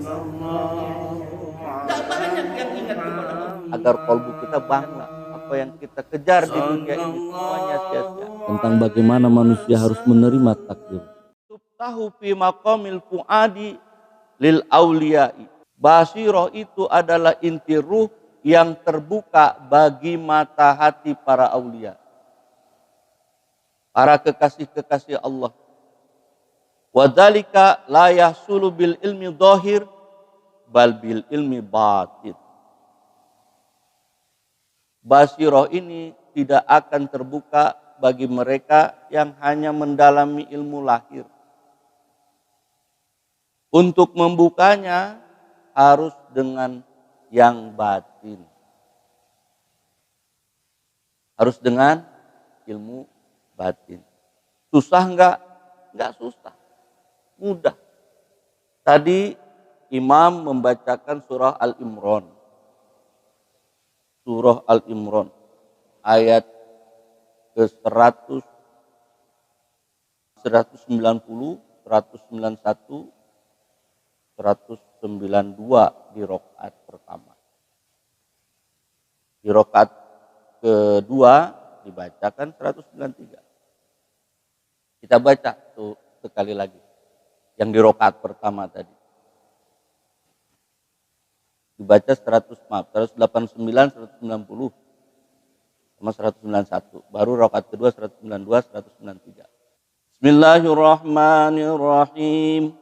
Tidak banyak yang ingat kepada Allah. Agar kalbu kita bangga apa yang kita kejar di dunia ini semuanya sia-sia. Tentang bagaimana manusia harus menerima takdir. Tuftahu fi maqamil fuadi lil auliyai. Basirah itu adalah inti ruh yang terbuka bagi mata hati para aulia, para kekasih-kekasih Allah. Wadzalika la yahsulu bil ilmi dhahir bal bil ilmi batin. Basirah ini tidak akan terbuka bagi mereka yang hanya mendalami ilmu lahir. Untuk membukanya harus dengan yang batin. Harus dengan ilmu batin. Susah enggak? Enggak susah. Mudah. Tadi Imam membacakan surah Al-Imran. Surah Al-Imran ayat ke-100, 190, 191, 192 di rakaat pertama. Di rakaat kedua dibacakan 193. Kita baca tuh sekali lagi. Yang di rakaat pertama tadi. Dibaca 189, 190 sama 191. Baru rakaat kedua 192, 193. Bismillahirrahmanirrahim.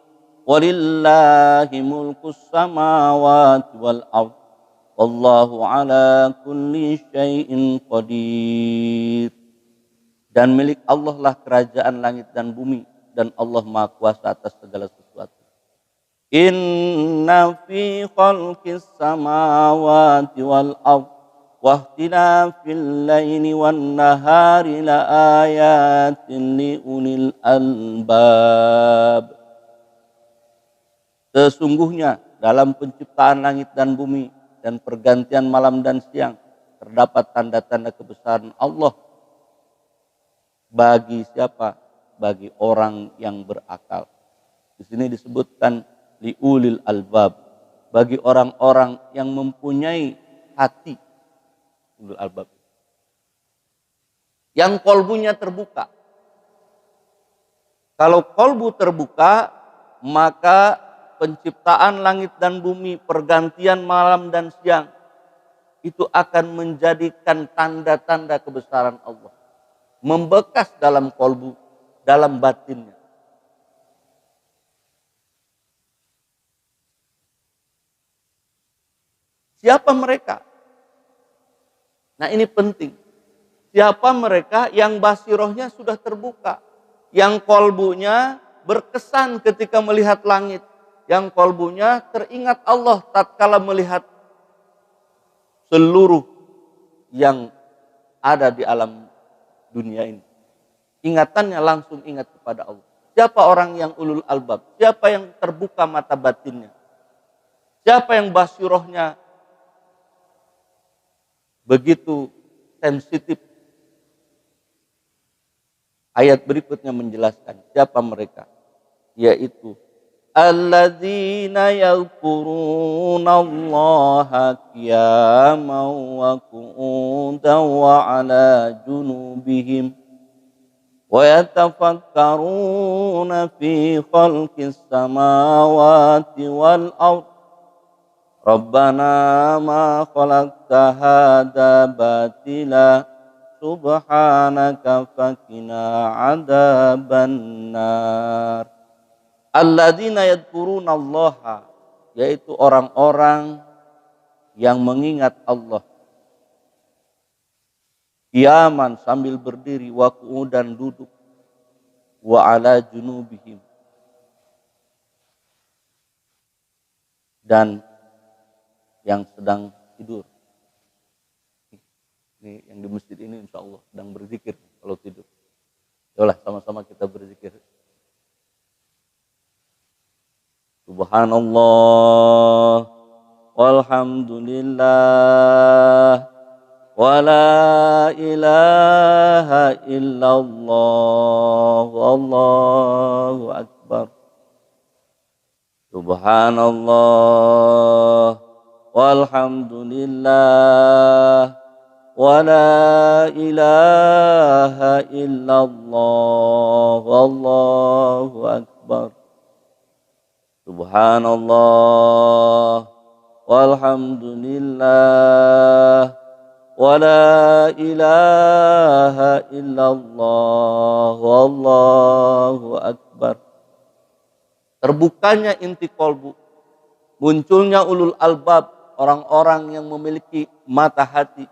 Walillahi mulkus samawati wal ardh. Wallahu ala kulli syai'in qadir. Dan milik Allah lah kerajaan langit dan bumi, dan Allah Maha Kuasa atas segala sesuatu. Inna fi khalqis samawati wal ardh wa ikhtilafil laili wan nahari la ayatin li ulil albab. Sesungguhnya dalam penciptaan langit dan bumi dan pergantian malam dan siang terdapat tanda-tanda kebesaran Allah bagi siapa? Bagi orang yang berakal. Di sini disebutkan liulil albab, bagi orang-orang yang mempunyai hati. Ulul albab. Yang kolbunya terbuka. Kalau kolbu terbuka, maka penciptaan langit dan bumi, pergantian malam dan siang, itu akan menjadikan tanda-tanda kebesaran Allah. Membekas dalam kolbu, dalam batinnya. Siapa mereka? Nah ini penting. Siapa mereka yang basirohnya sudah terbuka, yang kolbunya berkesan ketika melihat langit, yang kolbunya teringat Allah tatkala melihat seluruh yang ada di alam dunia ini. Ingatannya langsung ingat kepada Allah. Siapa orang yang ulul albab? Siapa yang terbuka mata batinnya? Siapa yang basirohnya begitu sensitif? Ayat berikutnya menjelaskan siapa mereka, yaitu alladzina yadhkurunallaha qiyaman wa qu'udan wa 'ala junubihim wa yatafakkaruna fi khalqis samawati wal ardh Rabbana ma khalaqta hadza batila subhanaka faqina adzabannar. Alladzina yadhkurunallaha, yaitu orang-orang yang mengingat Allah. Qiyaman, sambil berdiri, wa qu'udan, duduk, wa ala junubihim, dan yang sedang tidur. Ini yang di masjid ini insya Allah sedang berzikir kalau tidur. Yalah, sama-sama kita berzikir. Subhanallah walhamdulillah wa la ilaha illallah wallahu akbar. Subhanallah walhamdulillah wa la ilaha illallah wallahu akbar. Subhanallah walhamdulillah wa la ilaha illallah wallahu akbar. Terbukanya inti kolbu, munculnya ulul albab, orang-orang yang memiliki mata hati,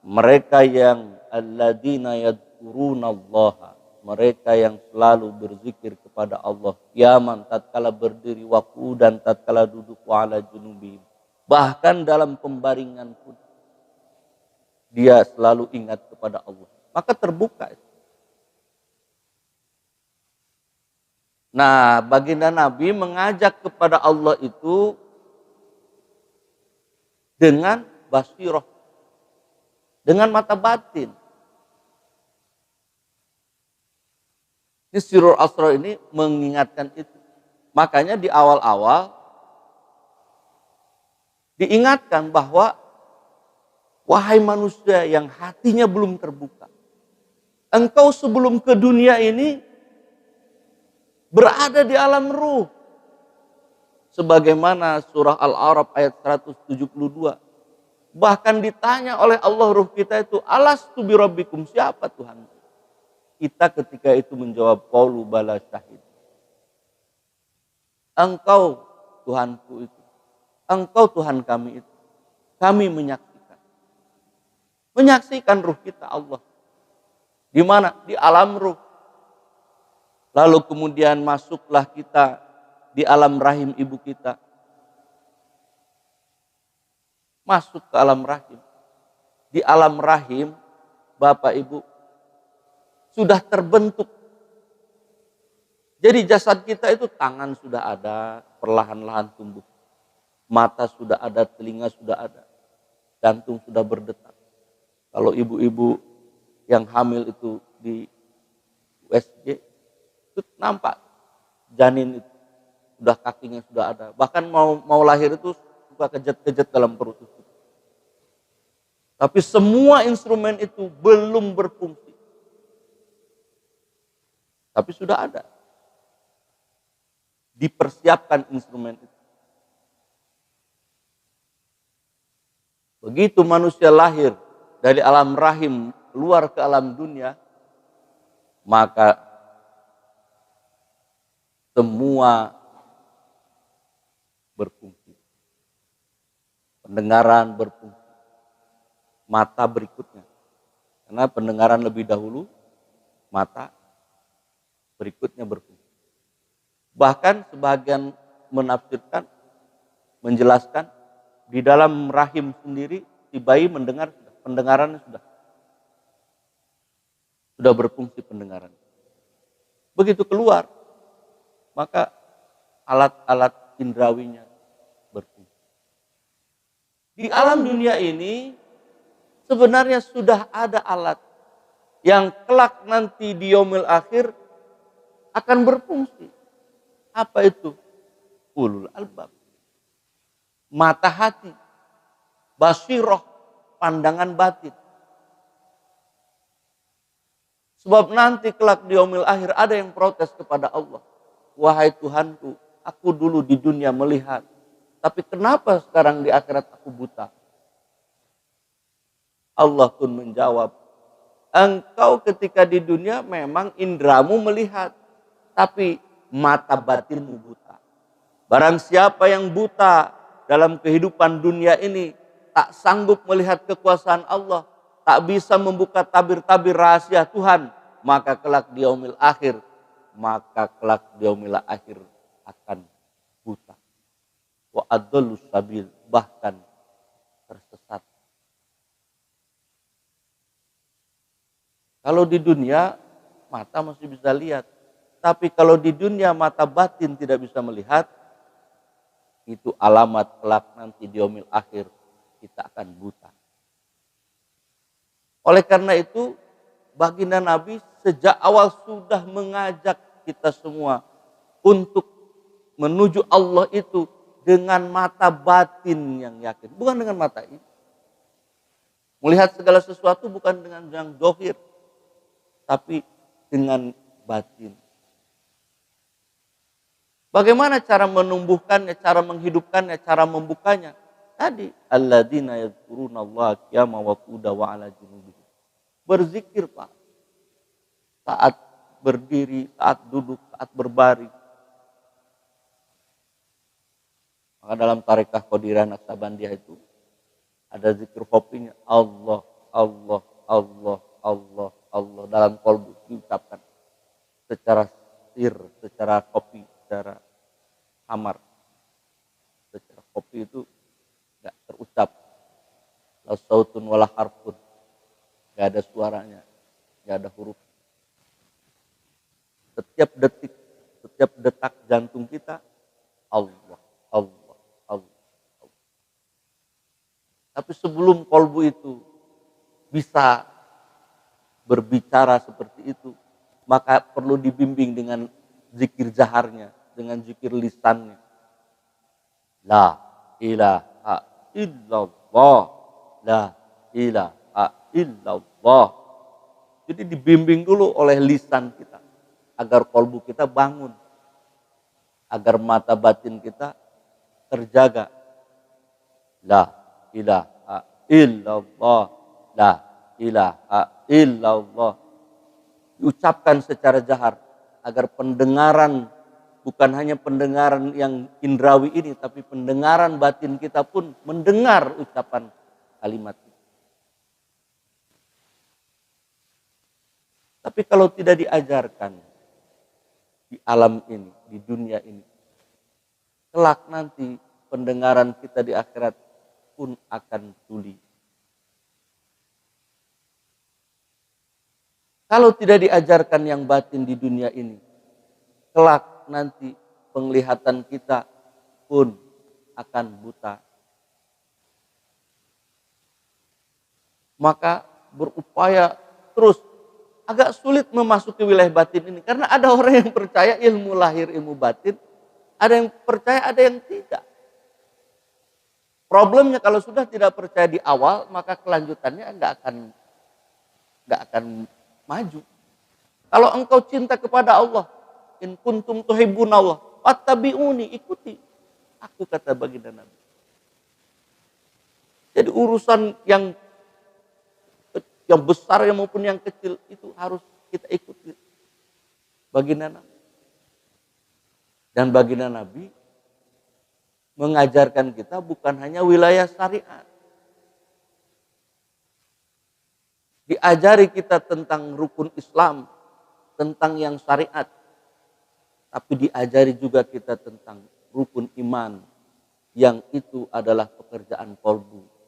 mereka yang alladzina yadhkurunallaha, mereka yang selalu berzikir kepada Allah, qiyaman tatkala berdiri, wa qu'udan tatkala duduk, wa ala junubihim, bahkan dalam pembaringan pun dia selalu ingat kepada Allah. Maka terbuka itu. Nah, baginda Nabi mengajak kepada Allah itu dengan basirah, dengan mata batin. Ini Sirrul Asrar ini mengingatkan itu. Makanya di awal-awal diingatkan bahwa wahai manusia yang hatinya belum terbuka, engkau sebelum ke dunia ini berada di alam ruh. Sebagaimana surah Al-A'raf ayat 172. Bahkan ditanya oleh Allah ruh kita itu, alastu birabbikum, siapa Tuhan? Kita ketika itu menjawab, qalu bala syahid. Engkau Tuhanku itu. Engkau Tuhan kami itu. Kami menyaksikan. Menyaksikan ruh kita Allah. Di mana? Di alam ruh. Lalu kemudian masuklah kita di alam rahim ibu kita. Masuk ke alam rahim. Di alam rahim, Bapak Ibu, sudah terbentuk. Jadi jasad kita itu tangan sudah ada, perlahan-lahan tumbuh. Mata sudah ada, telinga sudah ada. Jantung sudah berdetak. Kalau ibu-ibu yang hamil itu di USG, itu nampak janin itu sudah kakinya sudah ada, bahkan mau lahir itu suka kejut-kejut dalam perut itu. Tapi semua instrumen itu belum berfungsi, tapi sudah ada, dipersiapkan instrumen itu. Begitu manusia lahir dari alam rahim keluar ke alam dunia, maka semua berfungsi. Pendengaran berfungsi. Mata berikutnya. Karena pendengaran lebih dahulu, mata berikutnya berfungsi. Bahkan sebagian menafsirkan, menjelaskan, di dalam rahim sendiri si bayi mendengar, pendengarannya sudah berfungsi pendengaran. Begitu keluar, maka alat-alat indrawinya berfungsi. Di alam dunia ini sebenarnya sudah ada alat yang kelak nanti di yaumil akhir akan berfungsi. Apa itu? Ulul albab. Mata hati, basirah, pandangan batin. Sebab nanti kelak di yaumil akhir ada yang protes kepada Allah. Wahai Tuhanku, aku dulu di dunia melihat, tapi kenapa sekarang di akhirat aku buta? Allah pun menjawab, engkau ketika di dunia memang indramu melihat, tapi mata batinmu buta. Barang siapa yang buta dalam kehidupan dunia ini, tak sanggup melihat kekuasaan Allah, tak bisa membuka tabir-tabir rahasia Tuhan, maka kelak di yaumil akhir, akan buta. Wa adallus sabil, bahkan tersesat. Kalau di dunia mata masih bisa lihat, tapi kalau di dunia mata batin tidak bisa melihat, itu alamat kelak nanti di yaumil akhir kita akan buta. Oleh karena itu, baginda Nabi sejak awal sudah mengajak kita semua untuk menuju Allah itu dengan mata batin yang yakin, bukan dengan mata ini. Melihat segala sesuatu bukan dengan yang zahir, tapi dengan batin. Bagaimana cara menumbuhkannya, cara menghidupkannya, cara membukanya? Tadi, alladzina yadhkurunallaha qiyaman wa qu'udan wa 'ala junubihim. Berzikir, Pak. Saat berdiri, saat duduk, saat berbaring. Maka dalam tarekah Qadiriyah Naksabandiyah itu ada zikir kopinya, Allah, Allah, Allah, Allah, Allah. Dalam qalbu diucapkan secara sir, secara kopi, secara hamar. Secara kopi itu gak terucap. La sautun wala harfun. Gak ada suaranya, gak ada huruf. Setiap detik, setiap detak jantung kita, Allah, Allah, Allah, Allah. Tapi sebelum kolbu itu bisa berbicara seperti itu, maka perlu dibimbing dengan zikir jaharnya, dengan zikir lisannya. La ilaha illallah, la ilaha illallah. Jadi dibimbing dulu oleh lisan kita, agar kolbu kita bangun, agar mata batin kita terjaga. La ilaha illallah, la ilaha illallah. Diucapkan secara jahar, agar pendengaran, bukan hanya pendengaran yang indrawi ini, tapi pendengaran batin kita pun mendengar ucapan kalimat itu. Tapi kalau tidak diajarkan di alam ini, di dunia ini, kelak nanti pendengaran kita di akhirat pun akan tuli. Kalau tidak diajarkan yang batin di dunia ini, kelak nanti penglihatan kita pun akan buta. Maka berupaya terus. Agak sulit memasuki wilayah batin ini. Karena ada orang yang percaya ilmu lahir, ilmu batin. Ada yang percaya, ada yang tidak. Problemnya kalau sudah tidak percaya di awal, maka kelanjutannya nggak akan maju. Kalau engkau cinta kepada Allah, in kuntum tuhibbunallah, fattabi'uni, ikuti aku, kata baginda Nabi. Jadi urusan yang besar maupun yang kecil itu harus kita ikuti baginda Nabi. Dan baginda Nabi mengajarkan kita bukan hanya wilayah syariat. Diajari kita tentang rukun Islam, tentang yang syariat. Tapi diajari juga kita tentang rukun iman, yang itu adalah pekerjaan qalbu.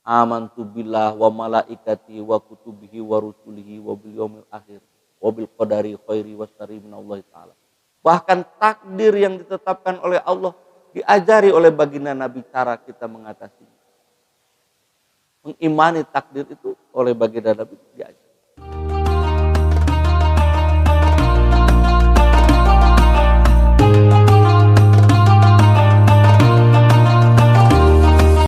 Amantu billah wa malaikati wa kutubihi wa rusulihi wa bil yaumil akhir wa bil qadari khairi wa syarri minallahi ta'ala. Bahkan takdir yang ditetapkan oleh Allah diajari oleh baginda Nabi cara kita mengatasinya. Mengimani takdir itu oleh baginda Nabi diajari.